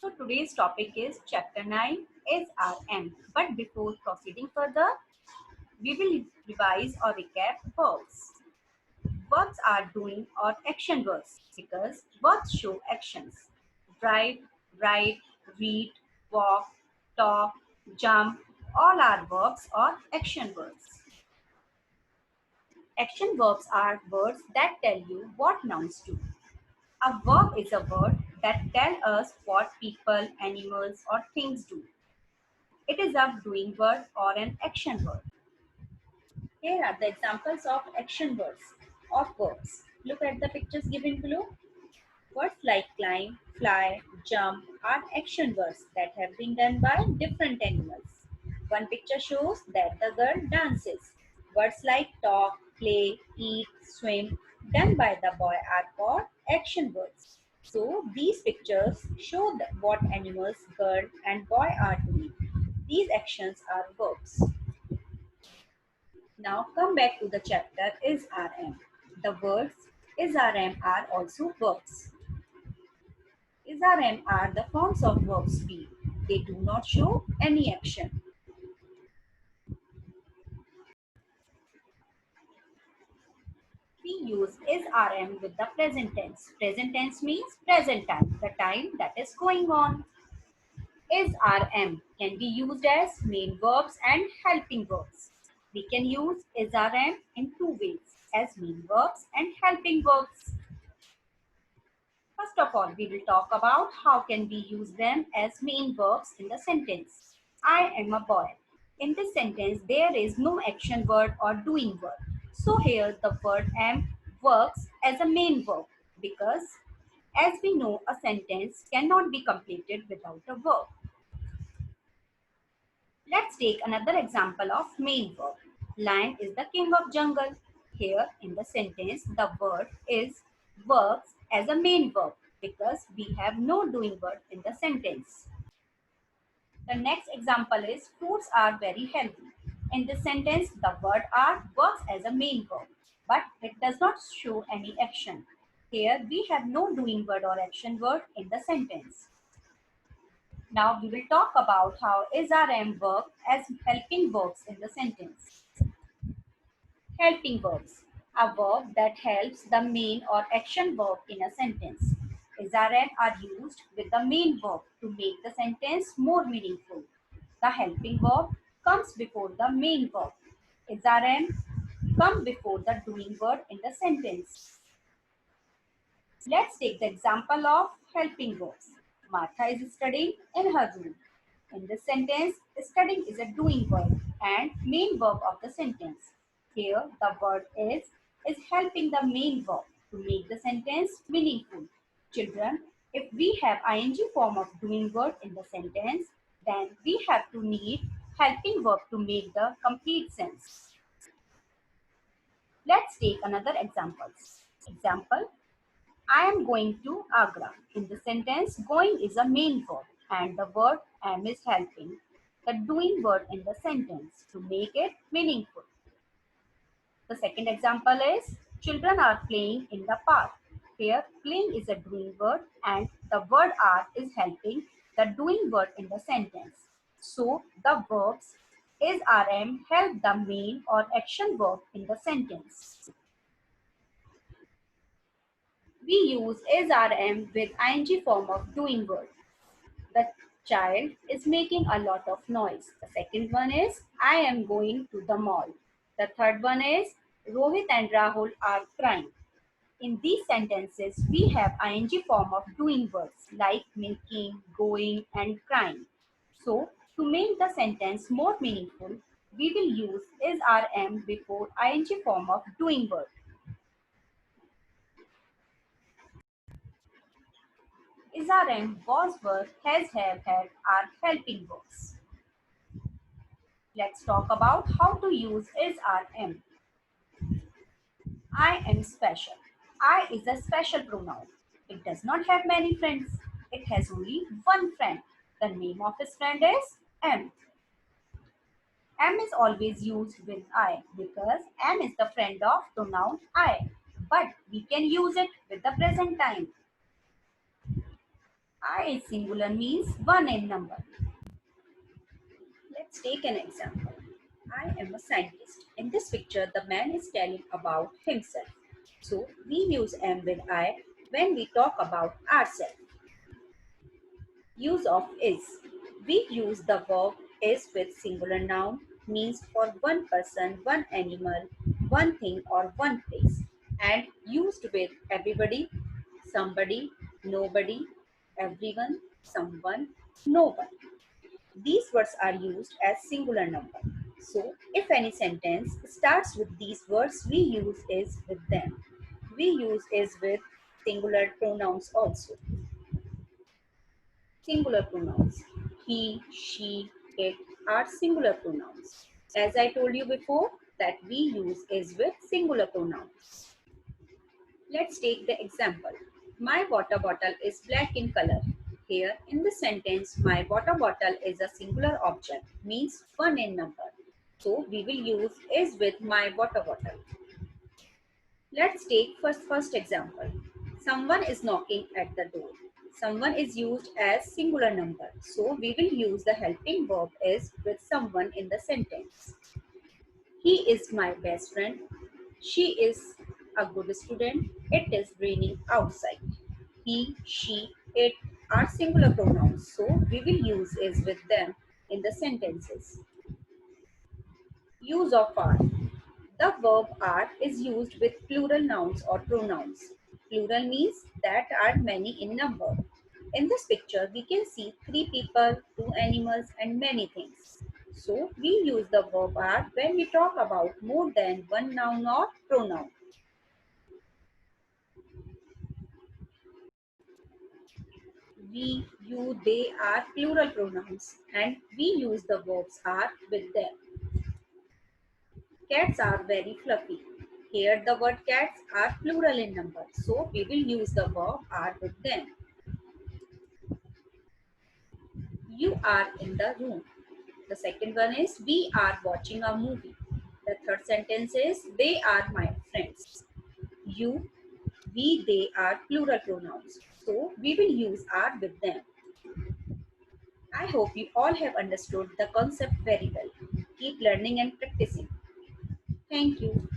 So today's topic is chapter 9 is RM. But before proceeding further, we will revise or recap verbs. Verbs are doing or action verbs because verbs show actions. Drive, write, read, walk, talk, jump, all are verbs or action verbs. Action verbs are words that tell you what nouns do. A verb is a word that tells us what people, animals, or things do. It is a doing word or an action word. Here are the examples of action words or verbs. Look at the pictures given below. Words like climb, fly, jump are action words that have been done by different animals. One picture shows that the girl dances. Words like talk, play, eat, swim, done by the boy are called action words. So these pictures show what animals girl and boy are doing. These actions are verbs. Now come back to the chapter is RM. The words is RM are also verbs. Is RM are the forms of verbs be. They do not show any action. We use is RM with the present tense. Present tense means present time, the time that is going on. Is RM can be used as main verbs and helping verbs. We can use is RM in two ways, as main verbs and helping verbs. First of all, we will talk about how can we use them as main verbs in the sentence. I am a boy. In this sentence, there is no action word or doing word. So here the word am works as a main verb because as we know, a sentence cannot be completed without a verb. Let's take another example of main verb. Lion is the king of jungle. Here in the sentence, the word is works as a main verb because we have no doing word in the sentence. The next example is fruits are very healthy. In this sentence, the word are works as a main verb, but it does not show any action. Here we have no doing word or action word in the sentence. Now we will talk about how is RM work as helping verbs in the sentence. Helping verbs, a verb that helps the main or action verb in a sentence. Is RM are used with the main verb to make the sentence more meaningful. The helping verb comes before the main verb. Is RM come before the doing word in the sentence. Let's take the example of helping verbs. Martha is studying in her room. In this sentence, studying is a doing verb and main verb of the sentence. Here, the word is helping the main verb to make the sentence meaningful. Children, if we have ing form of doing word in the sentence, then we have to need helping verb to make the complete sense. Let's take another example. Example, I am going to Agra. In the sentence, going is a main verb and the word am is helping the doing word in the sentence to make it meaningful. The second example is children are playing in the park. Here, playing is a doing word and the word are is helping the doing word in the sentence. So, the verbs is RM help the main or action verb in the sentence. We use is RM with ing form of doing word. The child is making a lot of noise. The second one is I am going to the mall. The third one is Rohit and Rahul are crying. In these sentences, we have ing form of doing words like making, going and crying. So, to make the sentence more meaningful, we will use is RM before ing form of doing word. Is RM, was verb, has, have, had are helping verbs. Let's talk about how to use is RM. I am special. I is a special pronoun. It does not have many friends. It has only one friend. The name of his friend is M. M is always used with I because M is the friend of pronoun I. But we can use it with the present time. I is singular means one in number. Let's take an example. I am a scientist. In this picture, the man is telling about himself. So we use am with I when we talk about ourselves. Use of is. We use the verb is with singular noun means for one person, one animal, one thing or one place, and used with everybody, somebody, nobody, everyone, someone, no one. These words are used as singular number. So, if any sentence starts with these words, we use is with them. We use is with singular pronouns also. Singular pronouns. He, she, it are singular pronouns. As I told you before, that we use is with singular pronouns. Let's take the example. My water bottle is black in color. Here in the sentence, my water bottle is a singular object, means one in number. So we will use is with my water bottle. Let's take first example. Someone is knocking at the door. Someone is used as singular number. So we will use the helping verb is with someone in the sentence. He is my best friend. She is a good student. It is raining outside. He, she, it are singular pronouns. So we will use is with them in the sentences. Use of are. The verb are is used with plural nouns or pronouns. Plural means that are many in number. In this picture, we can see three people, two animals, and many things. So, we use the verb are when we talk about more than one noun or pronoun. We, you, they are plural pronouns, and we use the verbs are with them. Cats are very fluffy. Here the word cats are plural in number, so we will use the verb are with them. You are in the room. The second one is we are watching a movie. The third sentence is they are my friends. You, we, they are plural pronouns, so we will use are with them. I hope you all have understood the concept very well. Keep learning and practicing. Thank you.